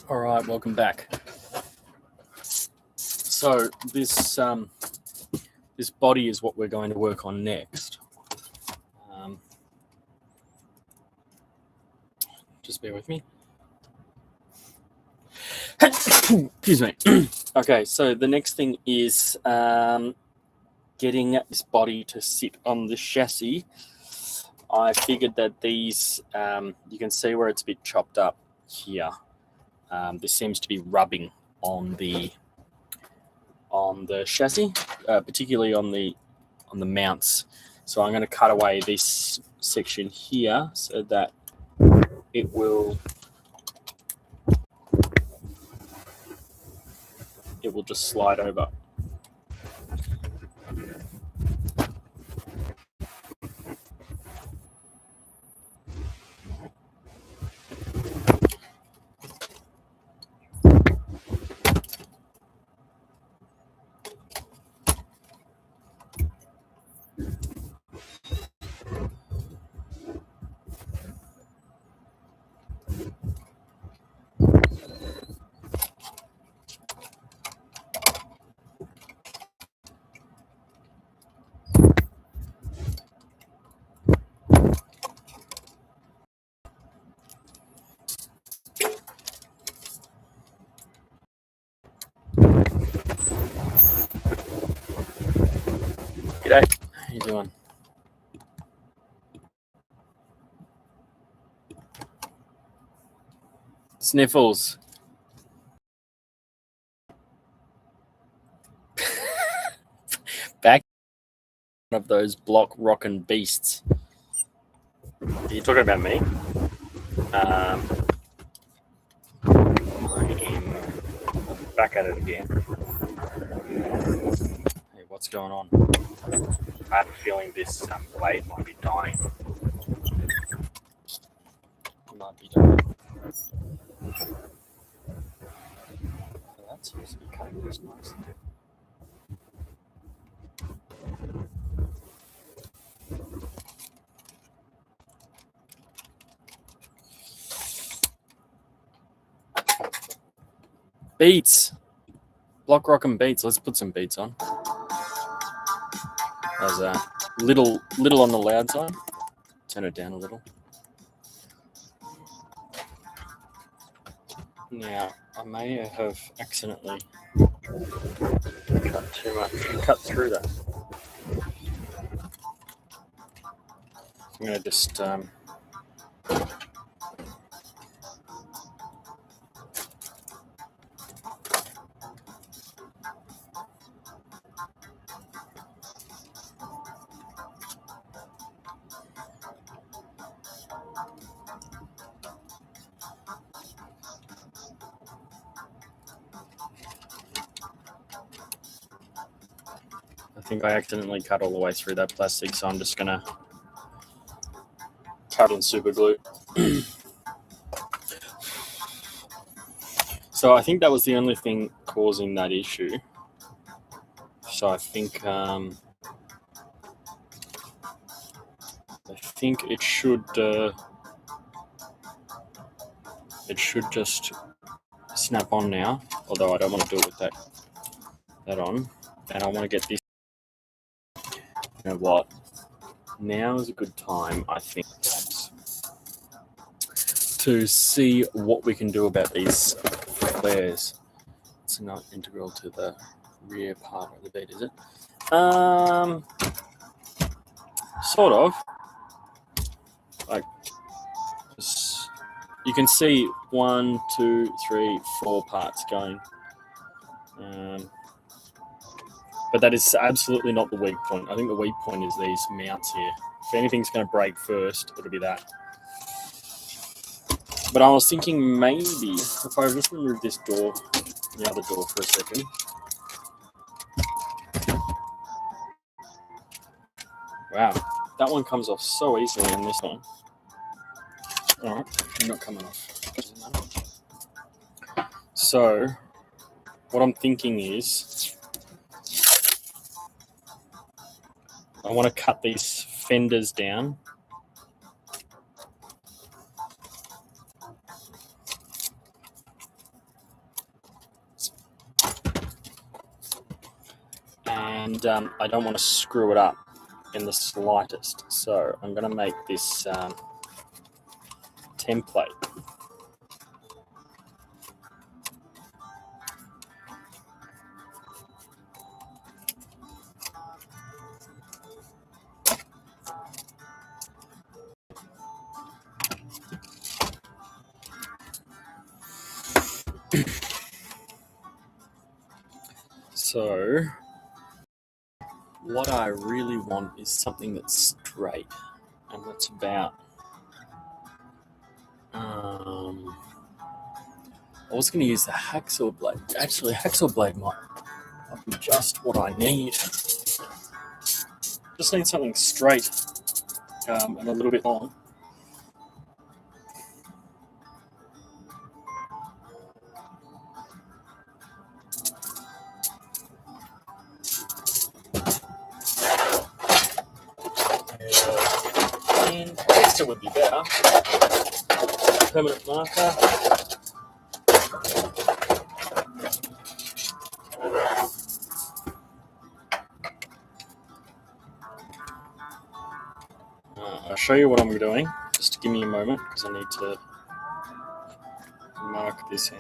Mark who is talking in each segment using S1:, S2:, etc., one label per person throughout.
S1: All right, welcome back. So this this body is what we're going to work on next. Just bear with me. Excuse me. Okay, so the next thing is getting this body to sit on the chassis. I figured that these, you can see where it's a bit chopped up here. This seems to be rubbing on the chassis, particularly on the mounts. So I'm going to cut away this section here so that it will just slide over. G'day, how you doing? Sniffles. Back of those block rockin' beasts. Are you talking about me? I am back at it again. Hey, what's going on? I have a feeling this blade might be dying. It might be dying. So that seems to be cutting this nice. Beats. Block rockin' beats. Let's put some beats on. How's that? Little on the loud side. Turn it down a little. Now, I may have accidentally cut too much, cut through that. I'm going to just I think I accidentally cut all the way through that plastic, so I'm just going to cut in super glue. So I think that was the only thing causing that issue. So I think it should just snap on now. Although I don't want to do it with that on, and I want to get this. You know what? Now is a good time, I think, to see what we can do about these flares. It's not integral to the rear part of the bed, is it? Sort of. Like, you can see 1, 2, 3, 4 parts going. But that is absolutely not the weak point. I think the weak point is these mounts here. If anything's going to break first, it'll be that. But I was thinking maybe if I just remove this door, the other door for a second. Wow, that one comes off so easily in this one. All right, not coming off. So what I'm thinking is I want to cut these fenders down. and I don't want to screw it up in the slightest. So I'm going to make this template. So what I really want is something that's straight, and that's about I was going to use the hacksaw blade. Actually, hacksaw blade might be just what I need. Just need something straight and a little bit long. And I guess it would be better. Permanent marker. I'll show you what I'm doing. Just give me a moment because I need to mark this in.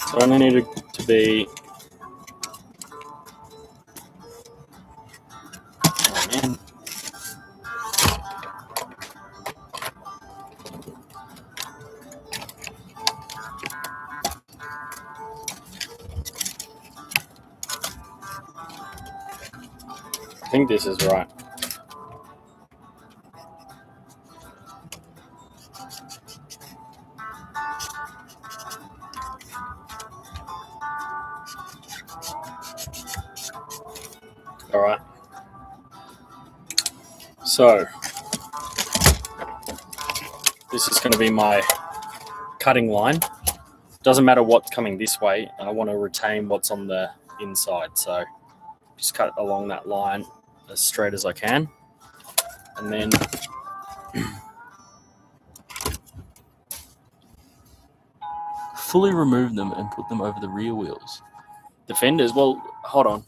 S1: So I only need it to be, oh man, I think this is right. All right. So this is going to be my cutting line. Doesn't matter what's coming this way. I want to retain what's on the inside. So just cut along that line as straight as I can. And then fully remove them and put them over the rear wheels. The fenders, well, hold on.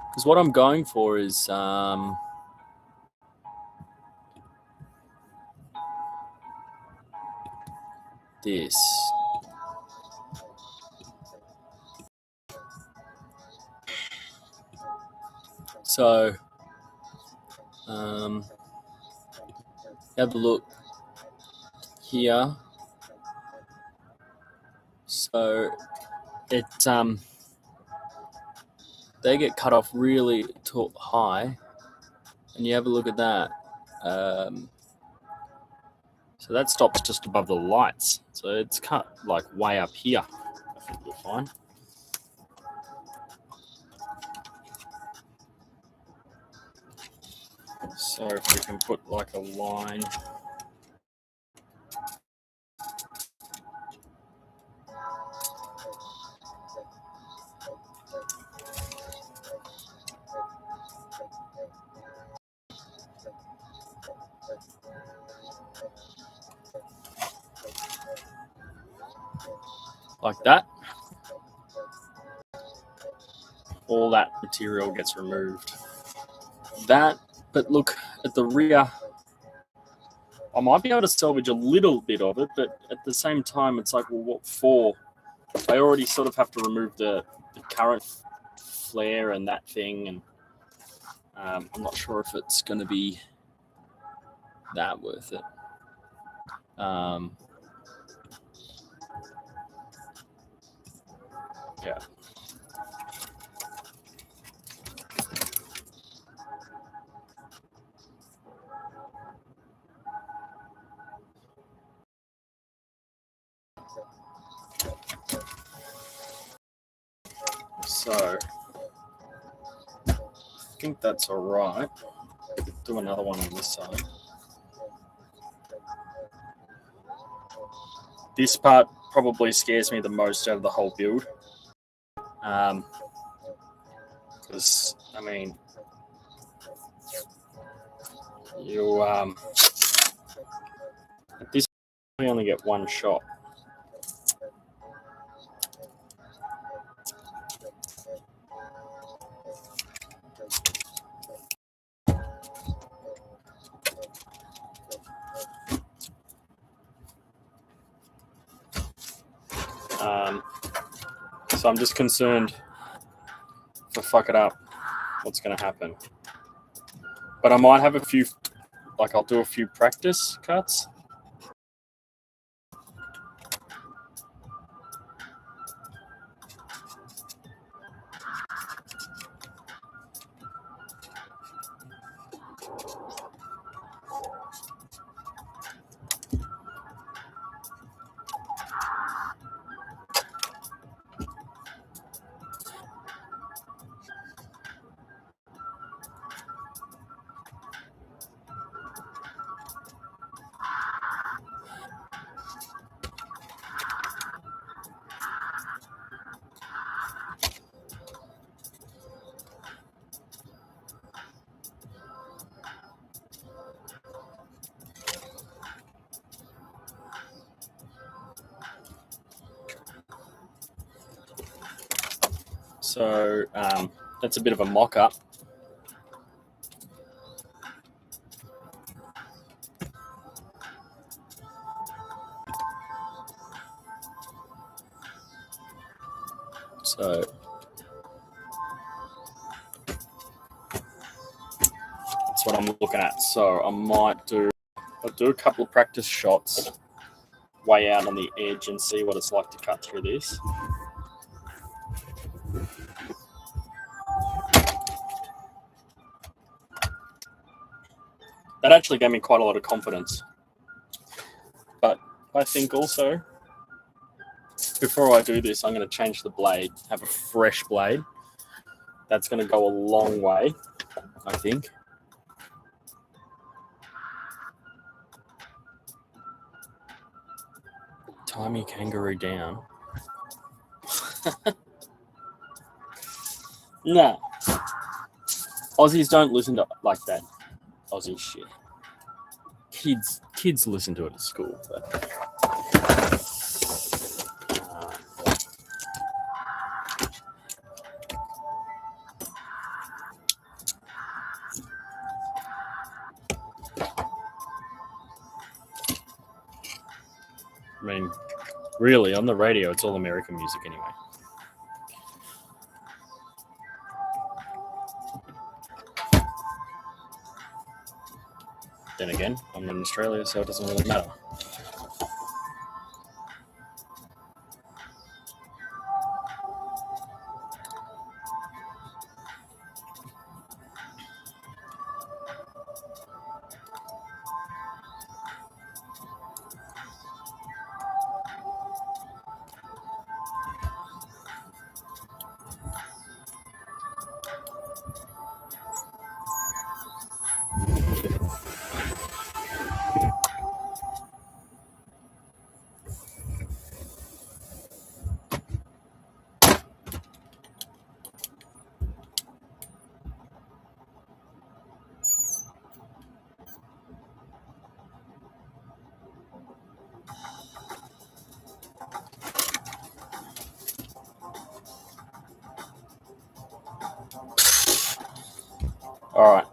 S1: Because what I'm going for is this. So have a look here. So it they get cut off really high, and you have a look at that. So that stops just above the lights. So it's cut like way up here. I think you'll find. So if we can put like a line. Like that. All that material gets removed. That, but look at the rear. I might be able to salvage a little bit of it, but at the same time, it's like, well, what for? I already sort of have to remove the current flare and that thing, and I'm not sure if it's going to be that worth it. Yeah. So I think that's all right. Do another one on this side. This part probably scares me the most out of the whole build. Because, I mean, you at this point, you only get one shot. So I'm just concerned if I fuck it up, what's going to happen. But I might have a few, like I'll do a few practice cuts. So that's a bit of a mock-up. So that's what I'm looking at. So I'll do a couple of practice shots way out on the edge and see what it's like to cut through this. That actually gave me quite a lot of confidence. But I think also, before I do this, I'm going to change the blade, have a fresh blade. That's going to go a long way, I think. Timey kangaroo down. Nah. Aussies don't listen to like that Aussie shit. Kids listen to it at school. But, I mean, really, on the radio, it's all American music anyway. Then again, I'm in Australia, so it doesn't really matter. All right.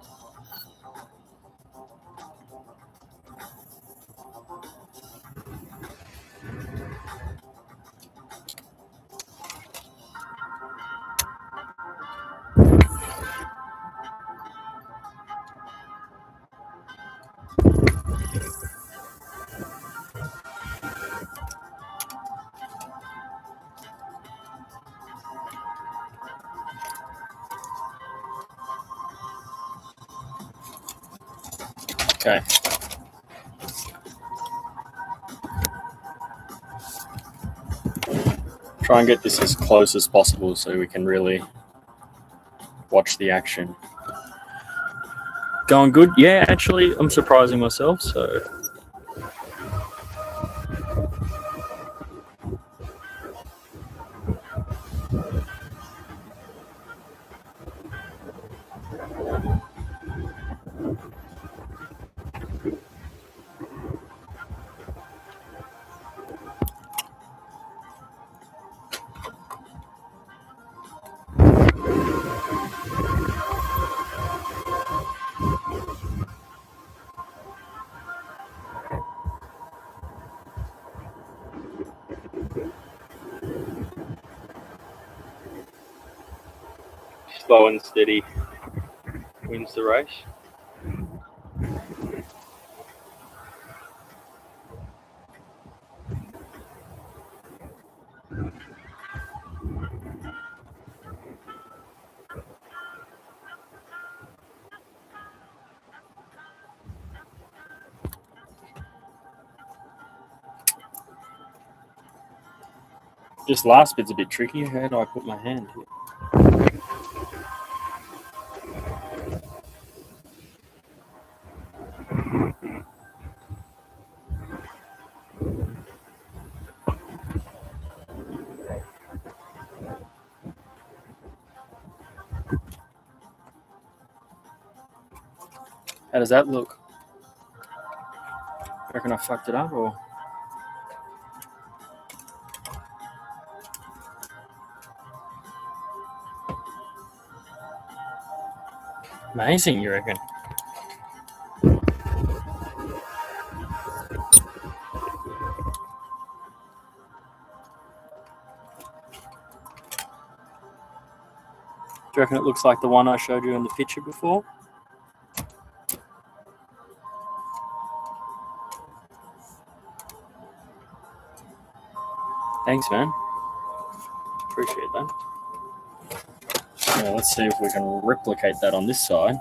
S1: Okay. Try and get this as close as possible so we can really watch the action. Going good? Yeah, actually, I'm surprising myself, so... Slow and steady wins the race. This last bit's a bit tricky. How do I put my hand here? How does that look? Reckon I fucked it up or? Amazing, you reckon? Do you reckon it looks like the one I showed you in the picture before? Thanks, man. Appreciate that. Yeah, let's see if we can replicate that on this side.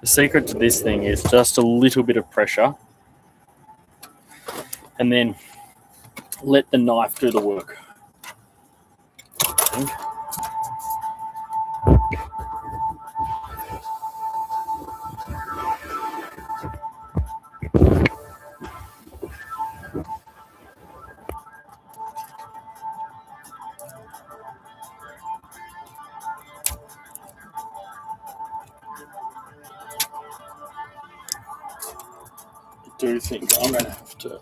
S1: The secret to this thing is just a little bit of pressure and then let the knife do the work. I think. I do think I'm going to have to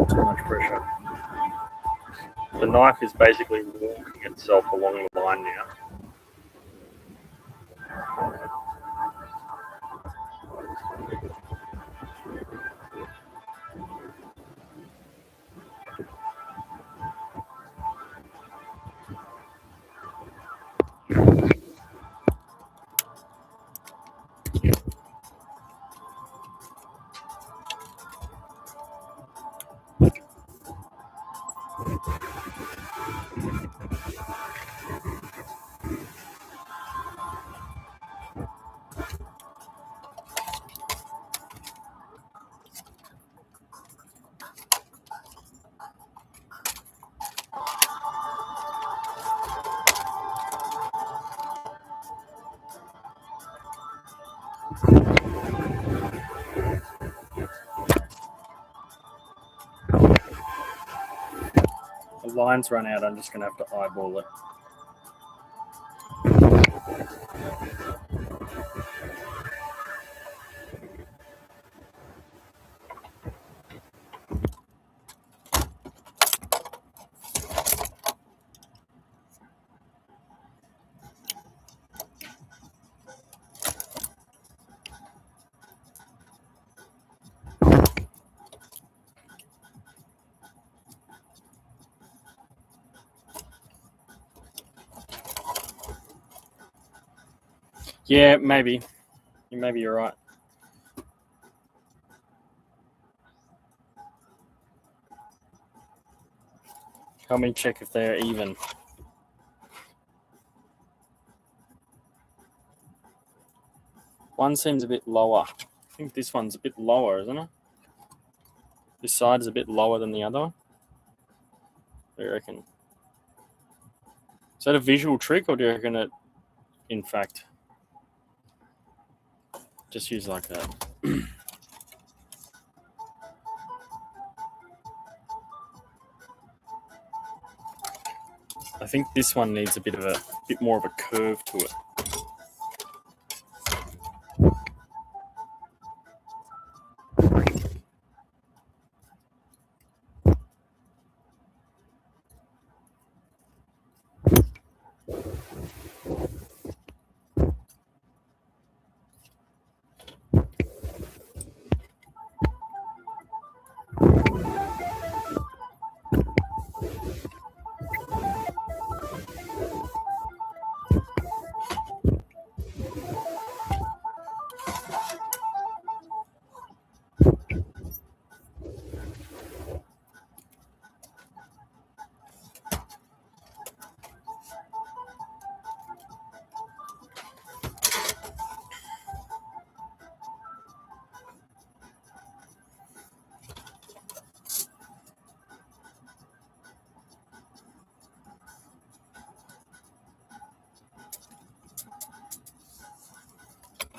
S1: too much pressure. The knife is basically walking itself along the line now. the lines run out, I'm just going to have to eyeball it. Yeah, maybe. Maybe you're right. Help me check if they're even. One seems a bit lower. I think this one's a bit lower, isn't it? This side is a bit lower than the other one. What do you reckon? Is that a visual trick, or do you reckon it, in fact, just use like that? I think this one needs a bit more of a curve to it.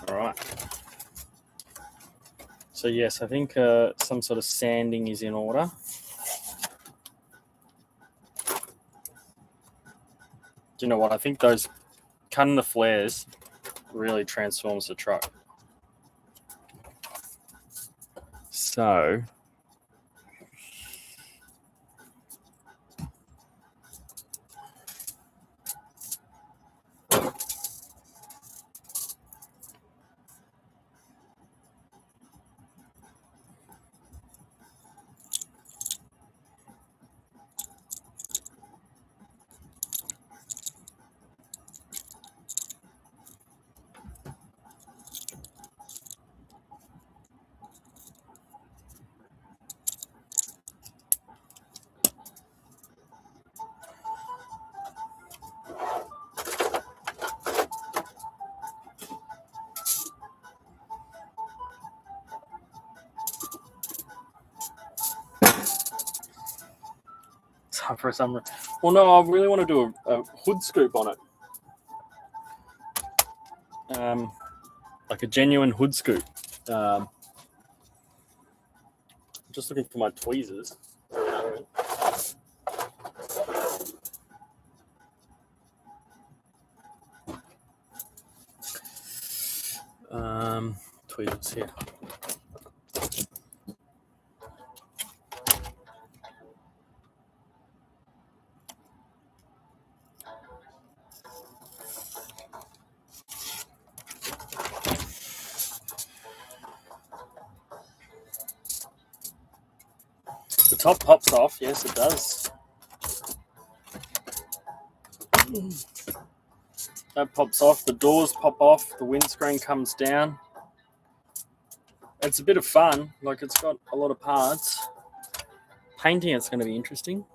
S1: All right. So yes, I think some sort of sanding is in order. Do you know what? I think those cutting the flares really transforms the truck. So for some reason. Well, no, I really want to do a hood scoop on it. Like a genuine hood scoop. Just looking for my tweezers. Tweezers here. The top pops off, yes it does. That pops off, the doors pop off, the windscreen comes down. It's a bit of fun, like it's got a lot of parts. Painting it's going to be interesting.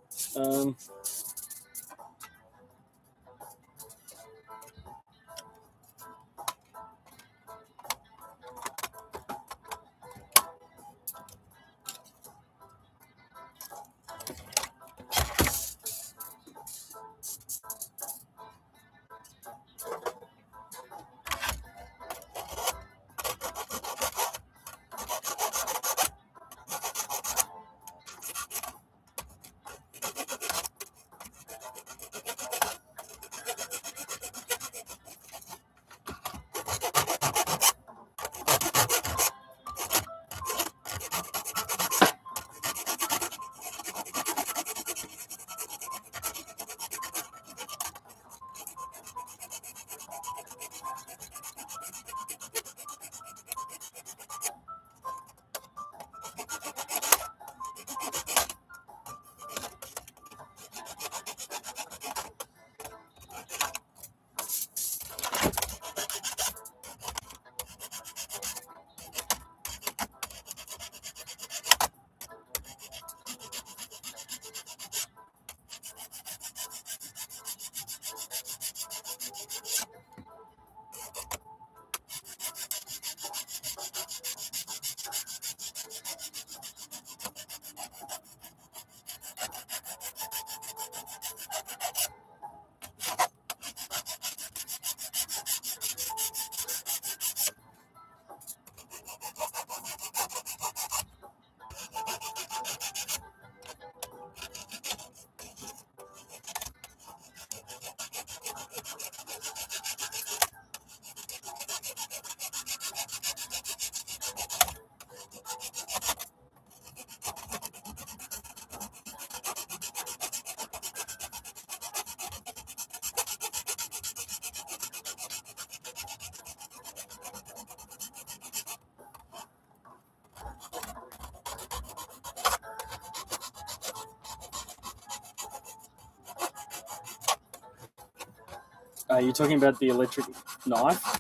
S1: Are you talking about the electric knife?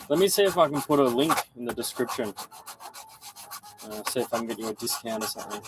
S1: Let me see if I can put a link in the description. See if I can get you a discount or something.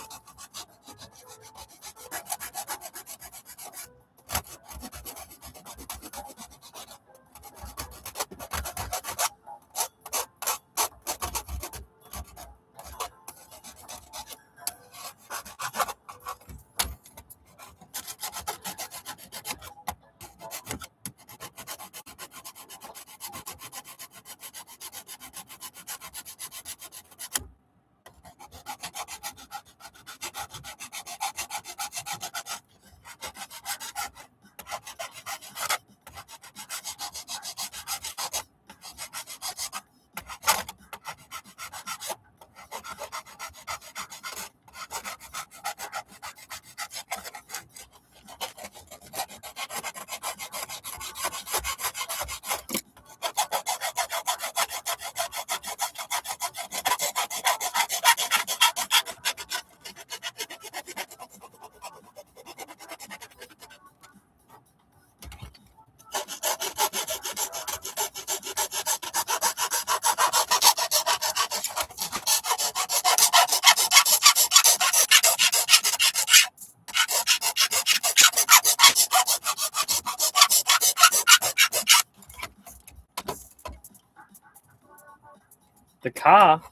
S1: The car,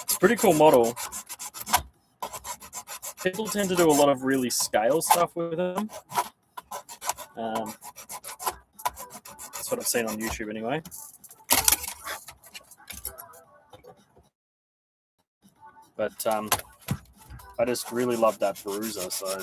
S1: it's a pretty cool model. People tend to do a lot of really scale stuff with them. That's what I've seen on YouTube anyway. But I just really love that bruiser, so...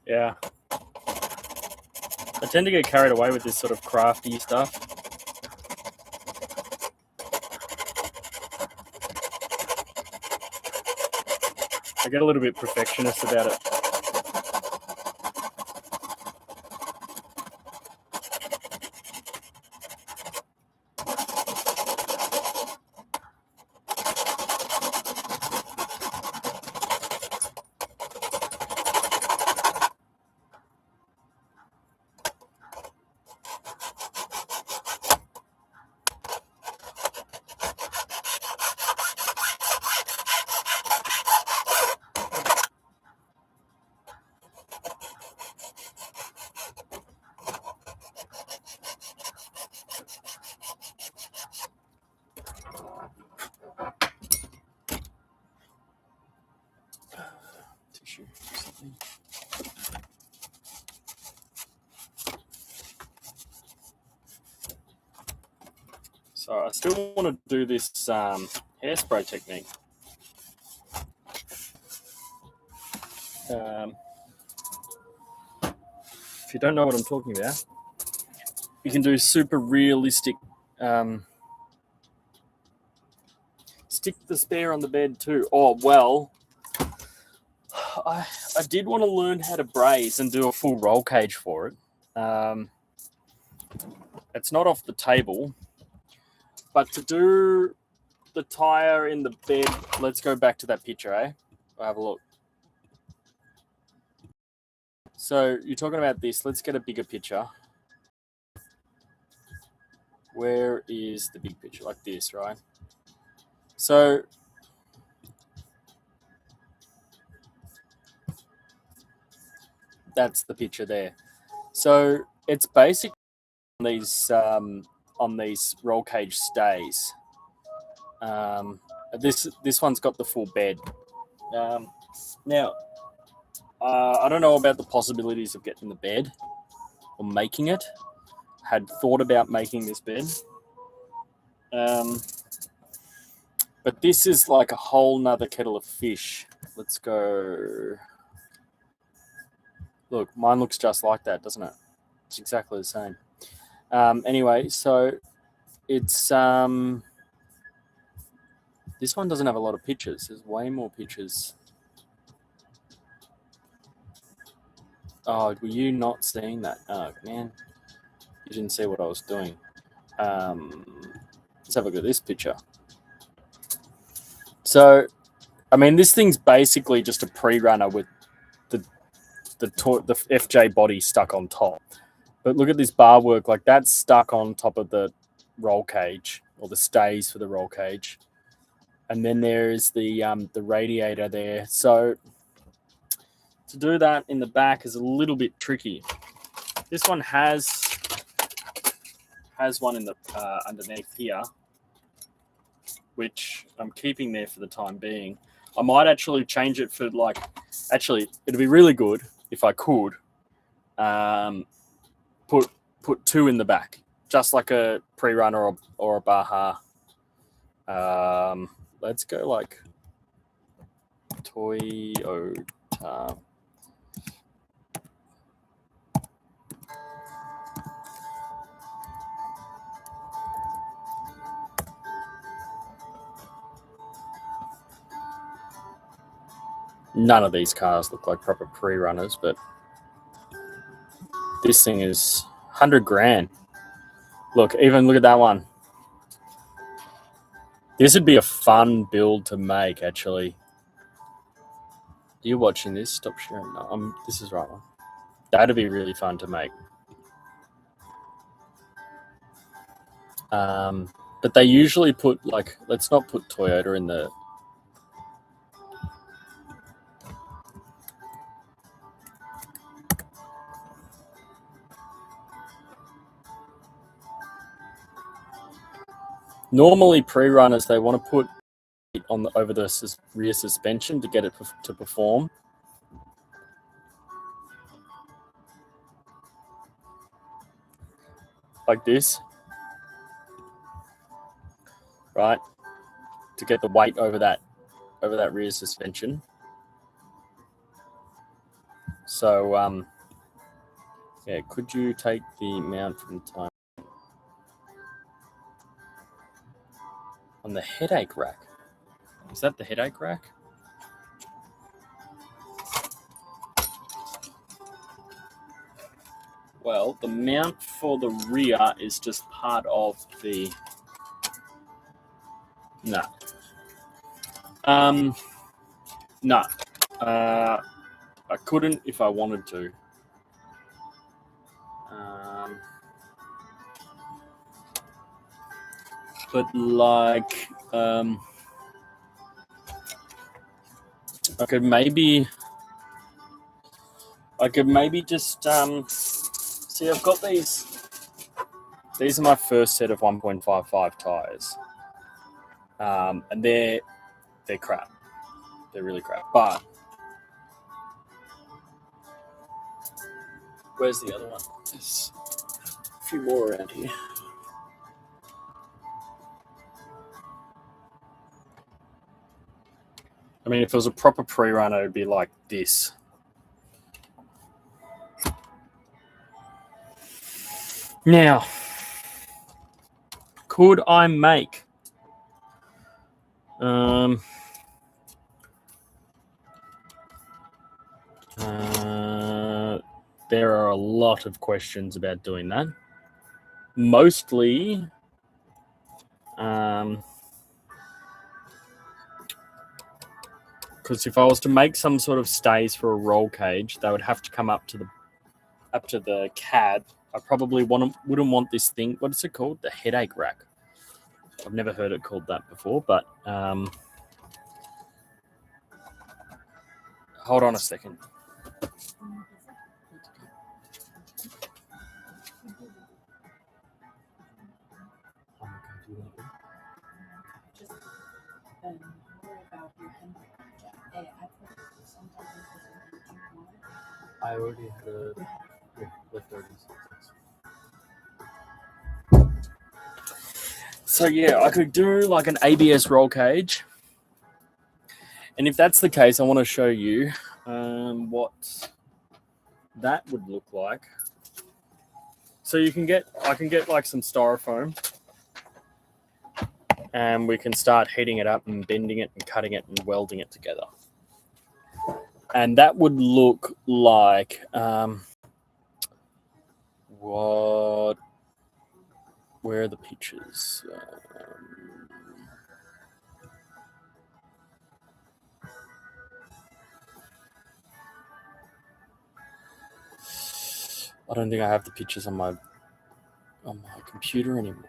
S1: Yeah. I tend to get carried away with this sort of crafty stuff. I get a little bit perfectionist about it. Tissue or something. So I still want to do this hairspray technique. If you don't know what I'm talking about, you can do super realistic. Stick the spare on the bed too. Oh, well, I did want to learn how to braze and do a full roll cage for it. It's not off the table, but to do the tire in the bed, let's go back to that picture, eh? I'll have a look. So you're talking about this. Let's get a bigger picture. Where is the big picture? Like this, right? So that's the picture there. So it's basically on these roll cage stays. This one's got the full bed. Now, I don't know about the possibilities of getting the bed or making it. Had thought about making this bed. But this is like a whole nother kettle of fish. Let's go. Look, mine looks just like that, doesn't it? It's exactly the same. Anyway, so it's this one doesn't have a lot of pictures. There's way more pictures. Oh, were you not seeing that? Oh, man. You didn't see what I was doing. Let's have a look at this picture. So, I mean, this thing's basically just a pre-runner with the FJ body stuck on top. But look at this bar work. Like, that's stuck on top of the roll cage, or the stays for the roll cage. And then there is the radiator there. So to do that in the back is a little bit tricky. This one has one in the underneath here, which I'm keeping there for the time being. I might actually change it for actually it'd be really good if I could put two in the back, just like a pre-runner or a Baja. Let's go like Toyota. None of these cars look like proper pre-runners, but this thing is 100 grand. Look at that one. This would be a fun build to make, actually. You're watching this? Stop sharing. No, this is the right one. That'd be really fun to make. But they usually put, like, let's not put Toyota in the... Normally, pre-runners, they want to put it on over the rear suspension to get it to perform. Like this. Right? To get the weight over that rear suspension. So, yeah, could you take the mount from time on the headache rack? Is that the headache rack? Well, the mount for the rear is just part of the... No. No. I couldn't if I wanted to. But like, I could maybe just see. I've got these. These are my first set of 1.55 tires, and they're crap. They're really crap. But where's the other one? There's a few more around here. I mean, if it was a proper pre-runner, it'd be like this. Now, could I make there are a lot of questions about doing that. Mostly, because if I was to make some sort of stays for a roll cage, they would have to come up to the cab. I probably wouldn't want this thing. What is it called? The headache rack. I've never heard it called that before, but hold on a second. I already had leftovers. So yeah, I could do like an ABS roll cage. And if that's the case, I want to show you what that would look like. So I can get like some styrofoam, and we can start heating it up and bending it and cutting it and welding it together. And that would look like where are the pictures? I don't think I have the pictures on my computer anymore.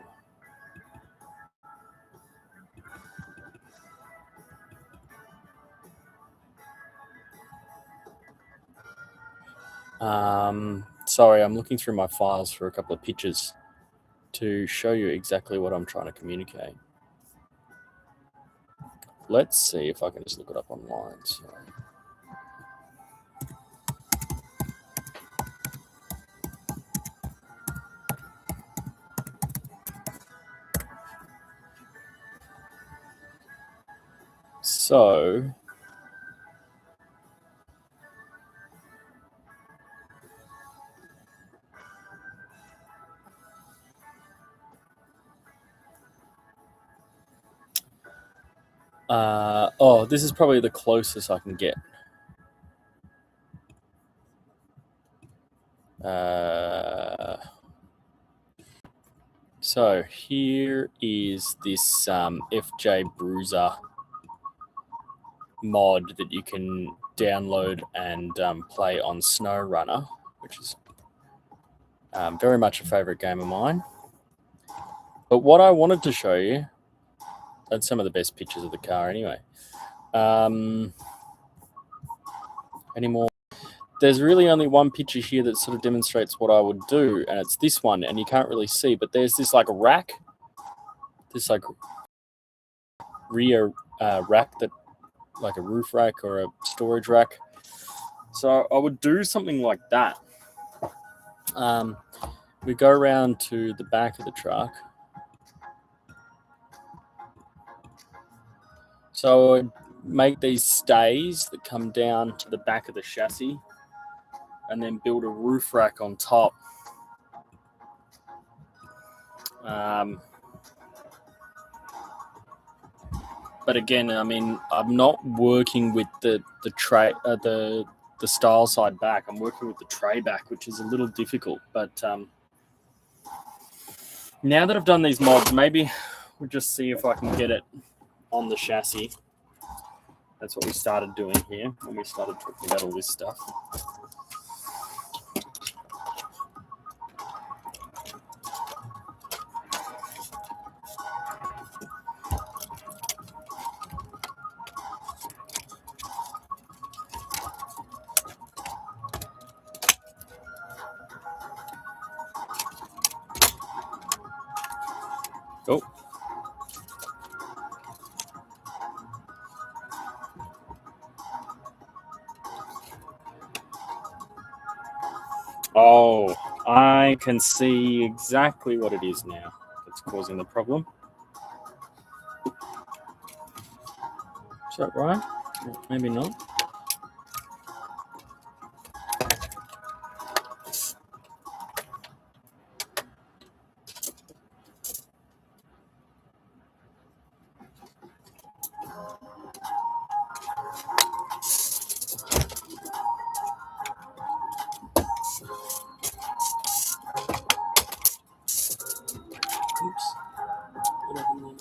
S1: Sorry, I'm looking through my files for a couple of pictures to show you exactly what I'm trying to communicate. Let's see if I can just look it up online. So this is probably the closest I can get. So here is this FJ BRUISER mod that you can download and play on SnowRunner, which is very much a favorite game of mine. But what I wanted to show you, and some of the best pictures of the car anyway. Anymore. There's really only one picture here that sort of demonstrates what I would do, and it's this one, and you can't really see, but there's this like rack, this like rear rack, that like a roof rack or a storage rack. So I would do something like that. We go around to the back of the truck. So I would make these stays that come down to the back of the chassis, and then build a roof rack on top. But again, I mean, I'm not working with the style side back. I'm working with the tray back, which is a little difficult. But now that I've done these mods, maybe we'll just see if I can get it on the chassis. That's what we started doing here when we started talking about all this stuff. Oh, I can see exactly what it is now that's causing the problem. Is that right? Maybe not. Oops. What happened there?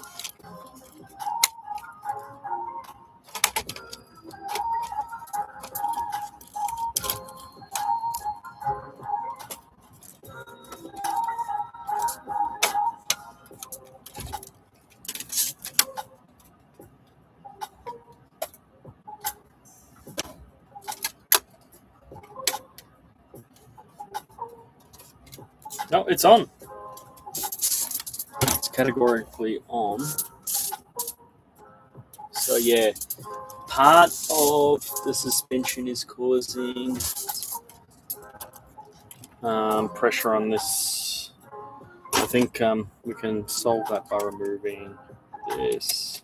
S1: No, it's on. It's categorically on. So yeah, part of the suspension is causing pressure on this. I think we can solve that by removing this.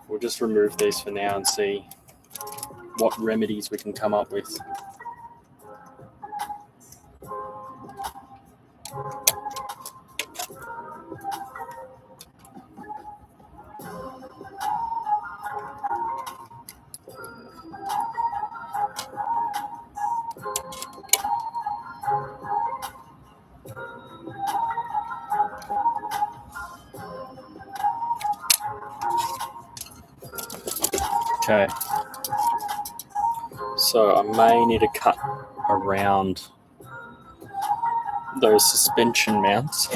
S1: We'll just remove these for now and see what remedies we can come up with. Okay, so I may need to cut around those suspension mounts.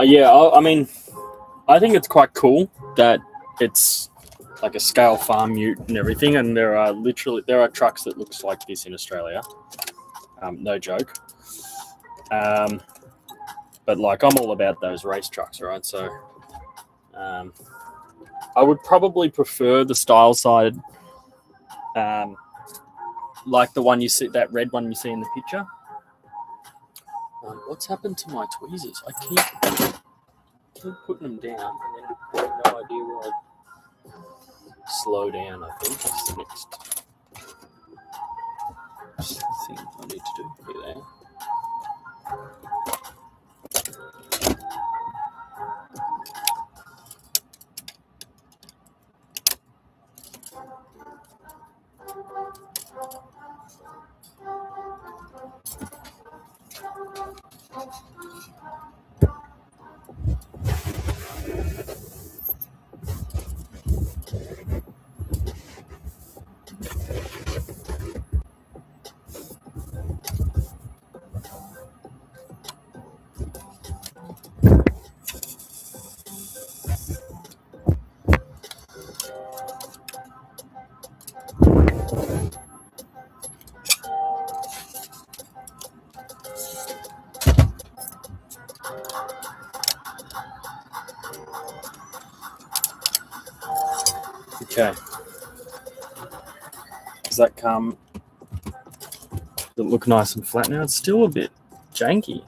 S1: Yeah, I mean, I think it's quite cool that it's like a scale farm ute and everything, and there are trucks that looks like this in Australia. No joke. But like, I'm all about those race trucks, right? So I would probably prefer the style side, like the one you see, that red one you see in the picture. What's happened to my tweezers? I keep putting them down, and then I have no idea where I slow down. I think that's the next thing I need to do here. Okay. Does that come? Does it look nice and flat now? It's still a bit janky.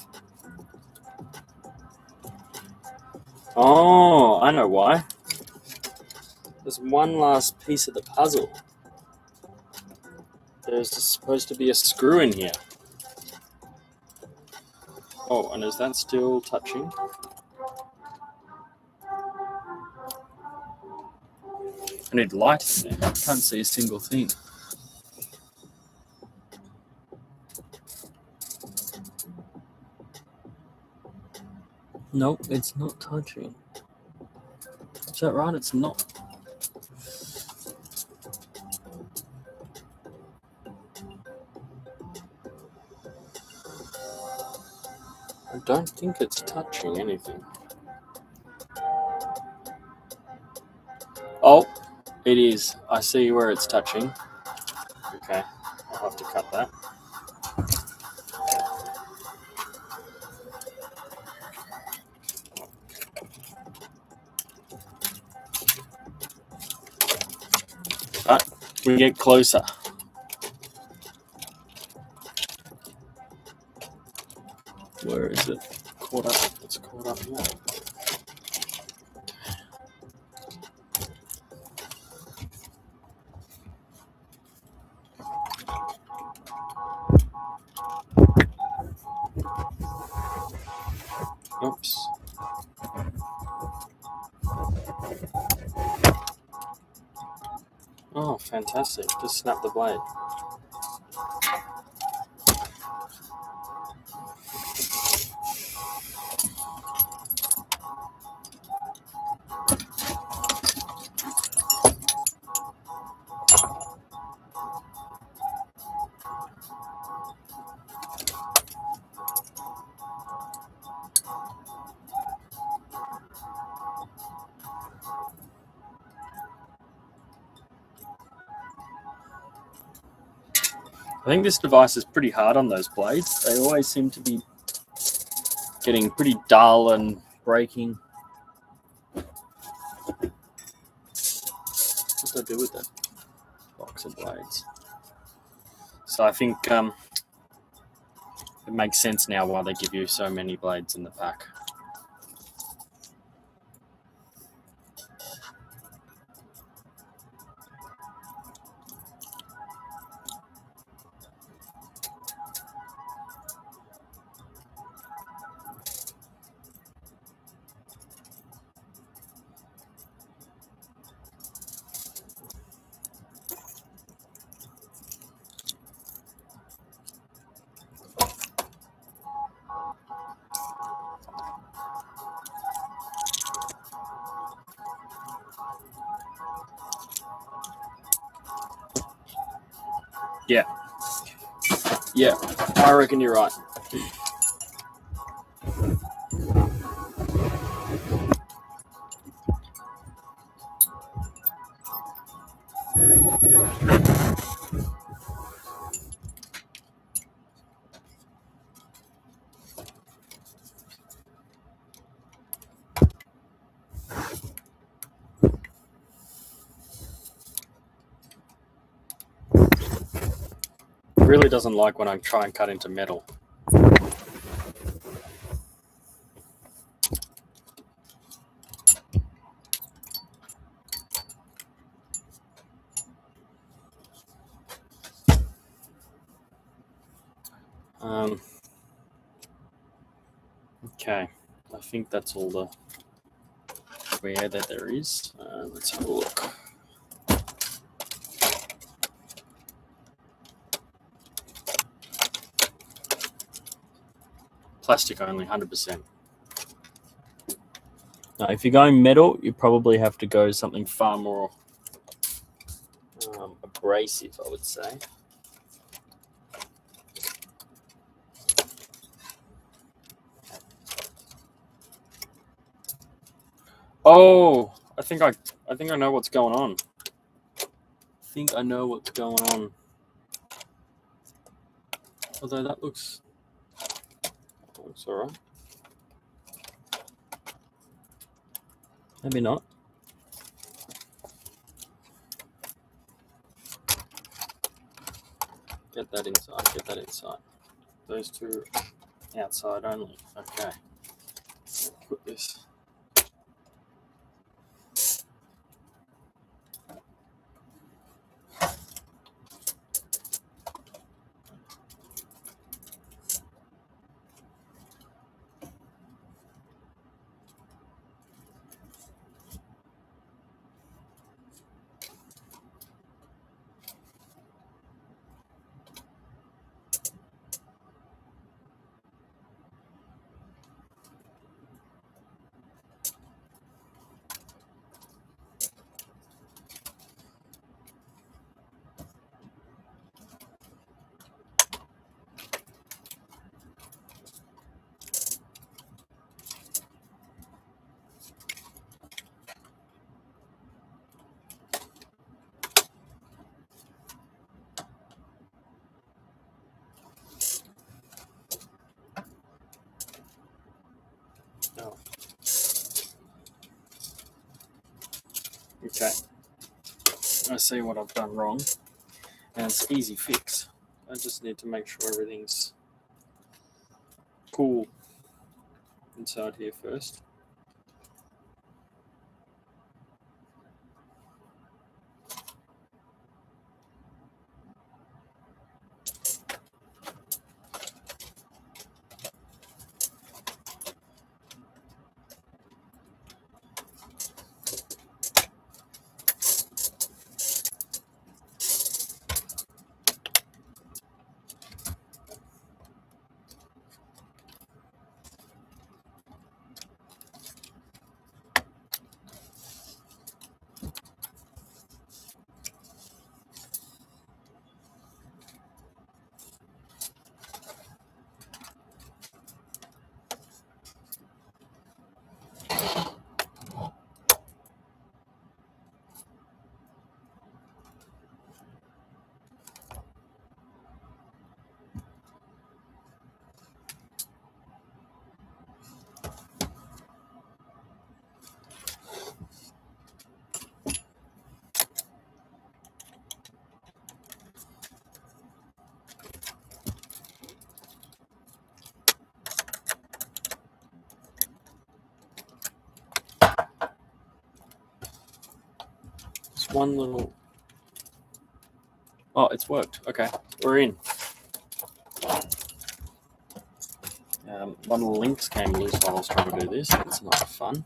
S1: Oh, I know why. There's one last piece of the puzzle. There's supposed to be a screw in here. Oh, and is that still touching? I need light in there. I can't see a single thing. Nope, it's not touching. Is that right? It's not. don't think it's touching anything. Oh, it is. I see where it's touching. Okay, I'll have to cut that. But we get closer. Where is it? Caught up. It's caught up here. Oops. Oh, fantastic. Just snap the blade. I think this device is pretty hard on those blades. They always seem to be getting pretty dull and breaking. What do I do with that box of blades? So I think it makes sense now why they give you so many blades in the pack. Yeah, I reckon you're right. It really doesn't like when I try and cut into metal. Okay, I think that's all the wear that there is. Let's have a look. Plastic only, 100%. Now, if you're going metal, you probably have to go something far more abrasive, I would say. Oh, I think I know what's going on. Although that looks all right. Maybe not. Get that inside. Those two outside only. Okay. Put this. Okay. I see what I've done wrong. And it's easy fix. I just need to make sure everything's cool inside here first. Just one little... Oh, it's worked. Okay, we're in. One of the links came loose while I was trying to do this. It's not fun.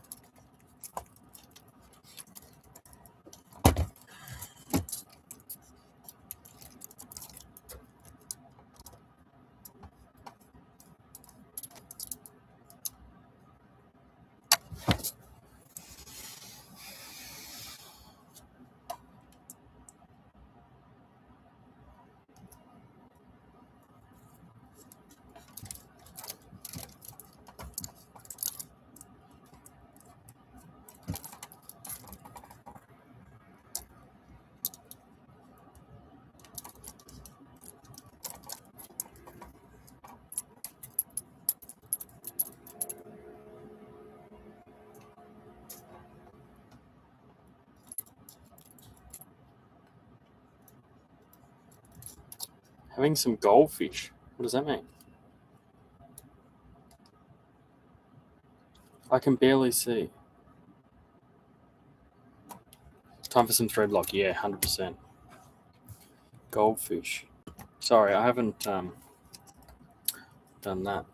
S1: Having some goldfish. What does that mean? I can barely see. Time for some thread lock. Yeah, 100%. Goldfish. Sorry, I haven't done that.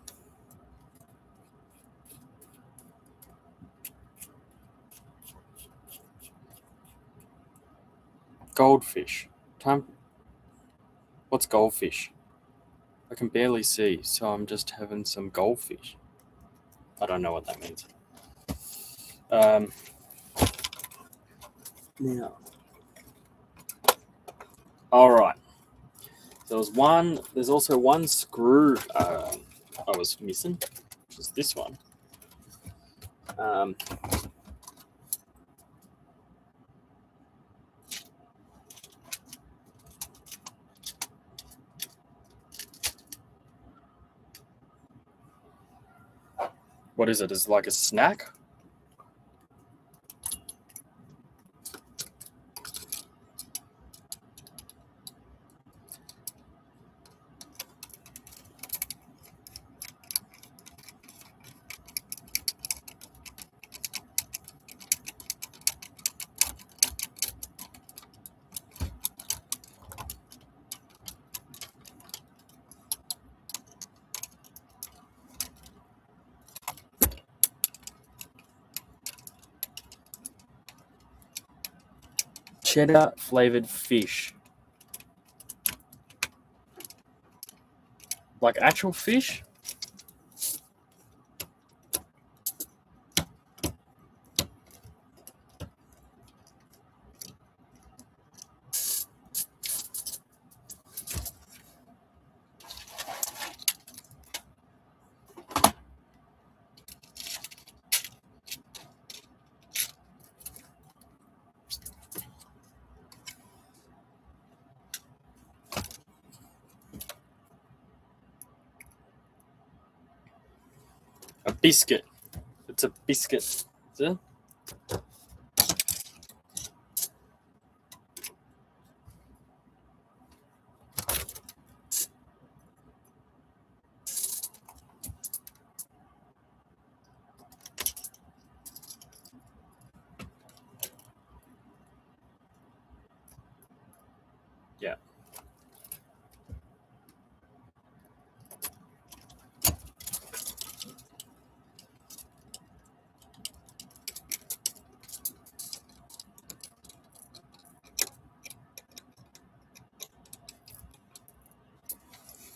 S1: Goldfish. Time. What's goldfish? I can barely see, so I'm just having some goldfish. I don't know what that means. Now. All right. There's also one screw I was missing, which is this one. What is it? Is it like a snack? Cheddar flavored fish. Like actual fish? A biscuit. It's a biscuit. Is it?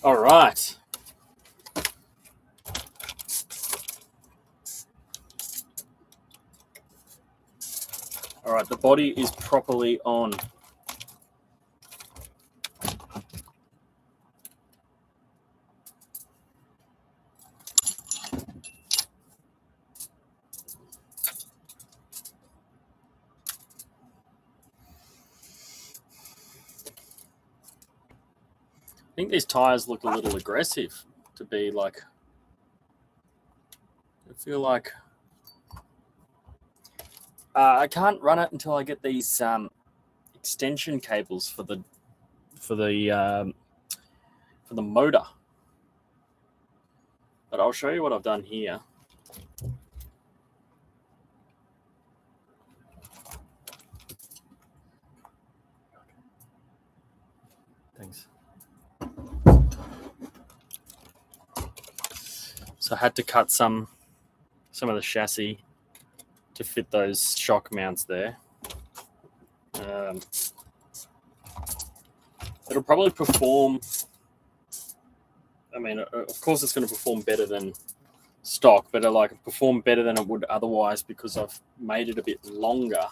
S1: All right. All right, the body is properly on. I think these tires look a little aggressive to be like, I feel like I can't run it until I get these extension cables for the motor. But I'll show you what I've done here. Thanks. So I had to cut some of the chassis to fit those shock mounts there. It'll probably perform, I mean, of course it's going to perform better than stock, but it'll like perform better than it would otherwise because I've made it a bit longer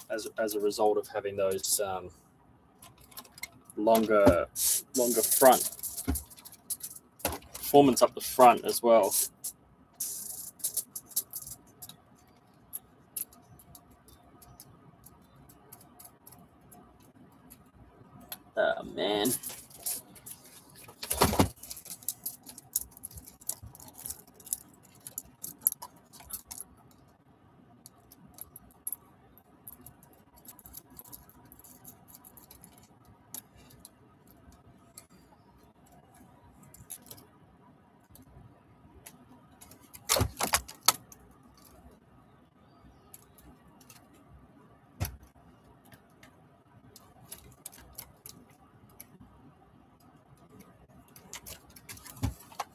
S1: as a result of having those longer front performance up the front as well. Oh man.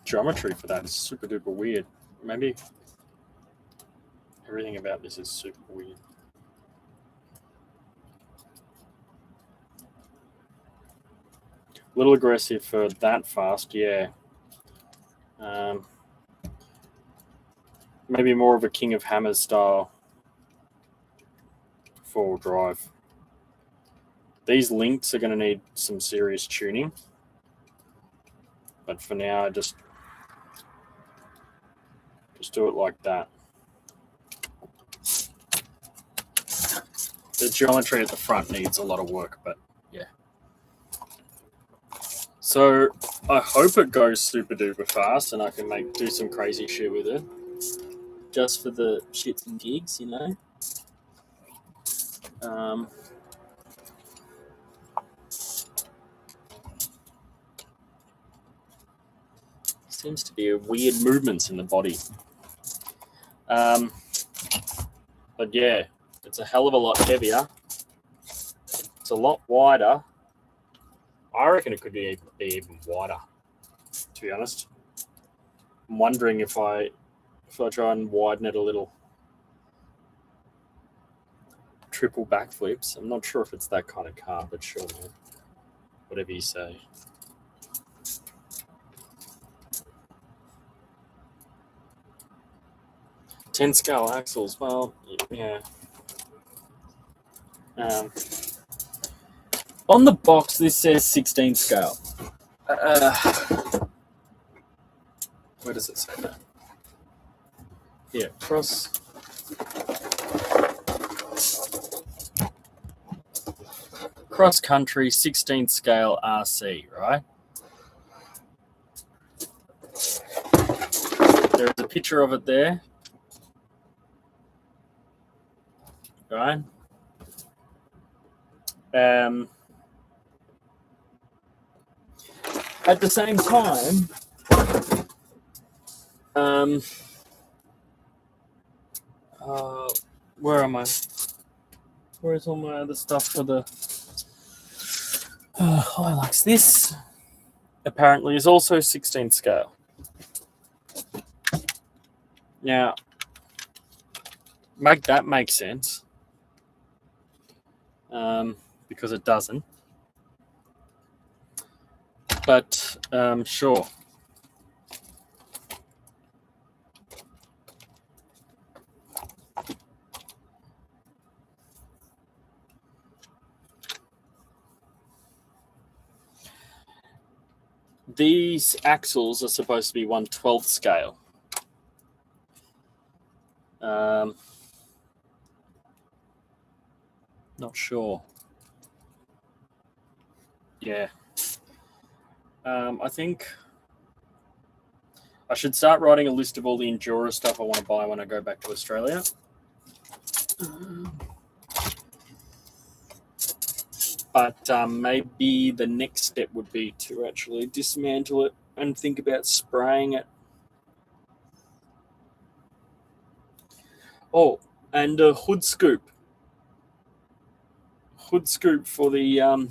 S1: Geometry for that is super duper weird. Maybe everything about this is super weird. A little aggressive for that fast, yeah. Maybe more of a King of Hammers style four-wheel drive. These links are going to need some serious tuning. But for now, I just do it like that. The geometry at the front needs a lot of work, but yeah. So I hope it goes super duper fast and I can do some crazy shit with it. Just for the shits and gigs, you know. Seems to be weird movements in the body. But yeah, it's a hell of a lot heavier. It's a lot wider. I reckon it could be even wider, to be honest. I'm wondering if I try and widen it a little. Triple backflips. I'm not sure if it's that kind of car, but sure, man. Whatever you say. Ten scale axles. Well, yeah. On the box, this says 16 scale. Where does it say that? Yeah, cross country 16 scale RC, right? There's a picture of it there, right? At the same time, where am I? Where's all my other stuff for the Hilux? This apparently is also 16 scale. Now, make that make sense, because it doesn't. but sure. These axles are supposed to be 1/12 scale. Not sure. Yeah. I think I should start writing a list of all the Enduro stuff I want to buy when I go back to Australia. But maybe the next step would be to actually dismantle it and think about spraying it. Oh, and a hood scoop. Hood scoop for the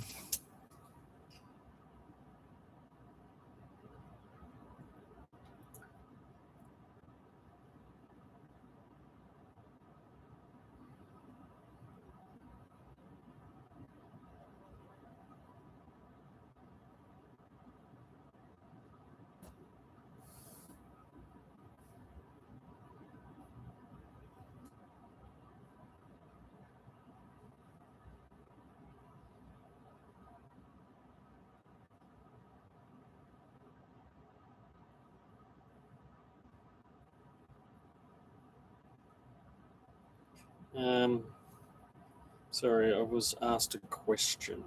S1: sorry, I was asked a question.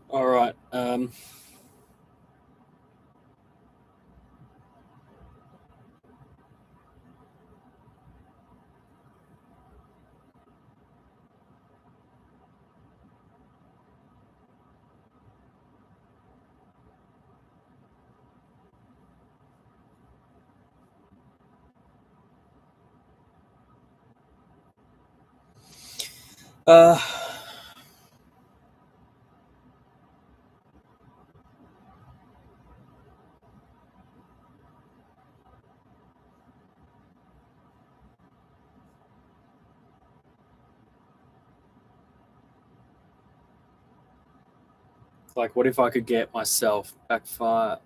S1: All right. Like, what if I could get myself backfire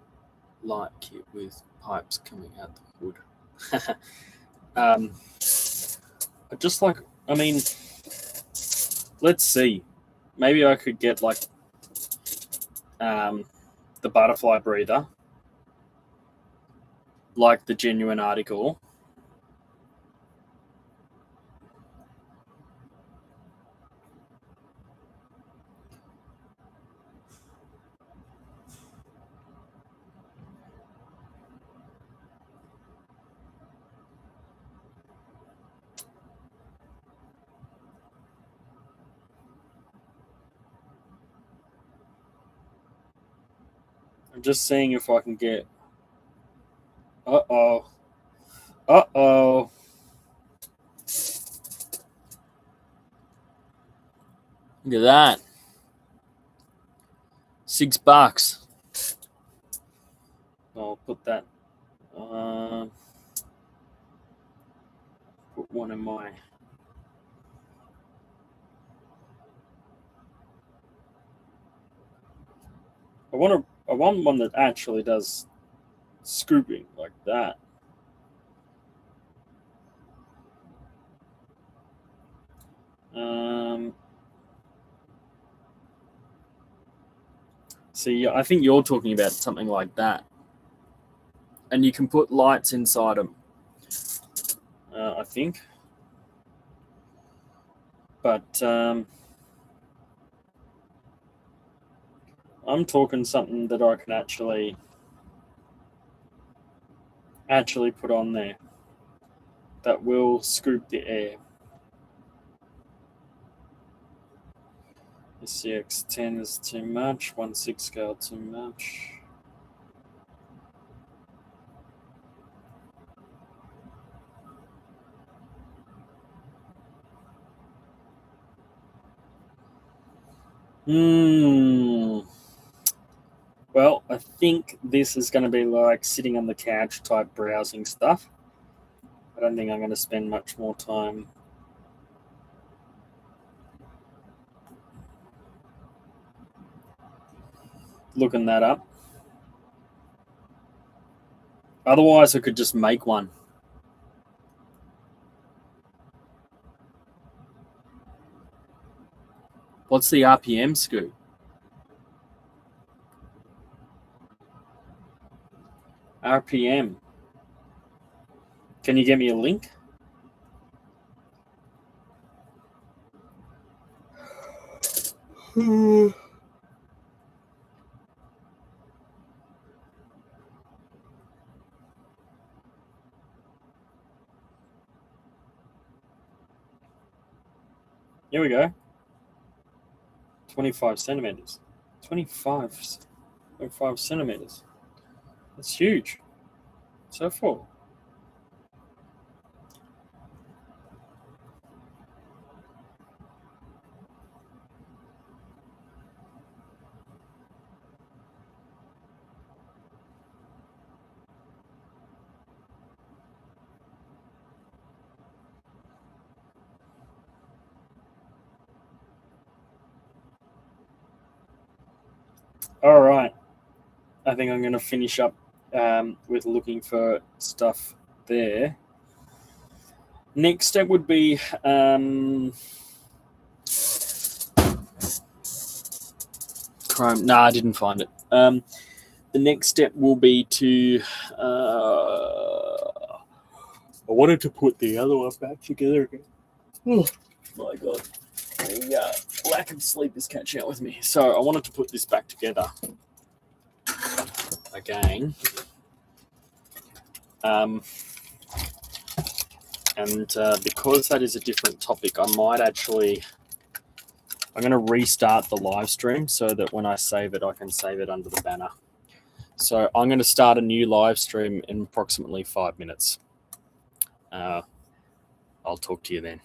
S1: light kit with pipes coming out the hood? I just like, I mean, let's see. Maybe I could get like the butterfly breather, like the genuine article. I'm just seeing if I can get. Uh-oh. Uh-oh. Look at that. $6. I'll put that. Put one in my. I want one that actually does scooping like that. See, I think you're talking about something like that. And you can put lights inside them, I think. But I'm talking something that I can actually put on there that will scoop the air. The CX10 is too much, 1/6 scale too much. Well, I think this is going to be like sitting on the couch type browsing stuff. I don't think I'm going to spend much more time looking that up. Otherwise, I could just make one. What's the RPM, Scoop? RPM. Can you get me a link? Here we go. 25 centimeters. 25 centimeters. That's huge. So full. All right. I think I'm going to finish up with looking for stuff there. Next step would be Chrome. No, I didn't find it. The next step will be to I wanted to put the other one back together again. Oh my god. The lack of sleep is catching up with me. So I wanted to put this back together again. And because that is a different topic, I'm going to restart the live stream so that when I save it, I can save it under the banner. So I'm going to start a new live stream in approximately 5 minutes. I'll talk to you then.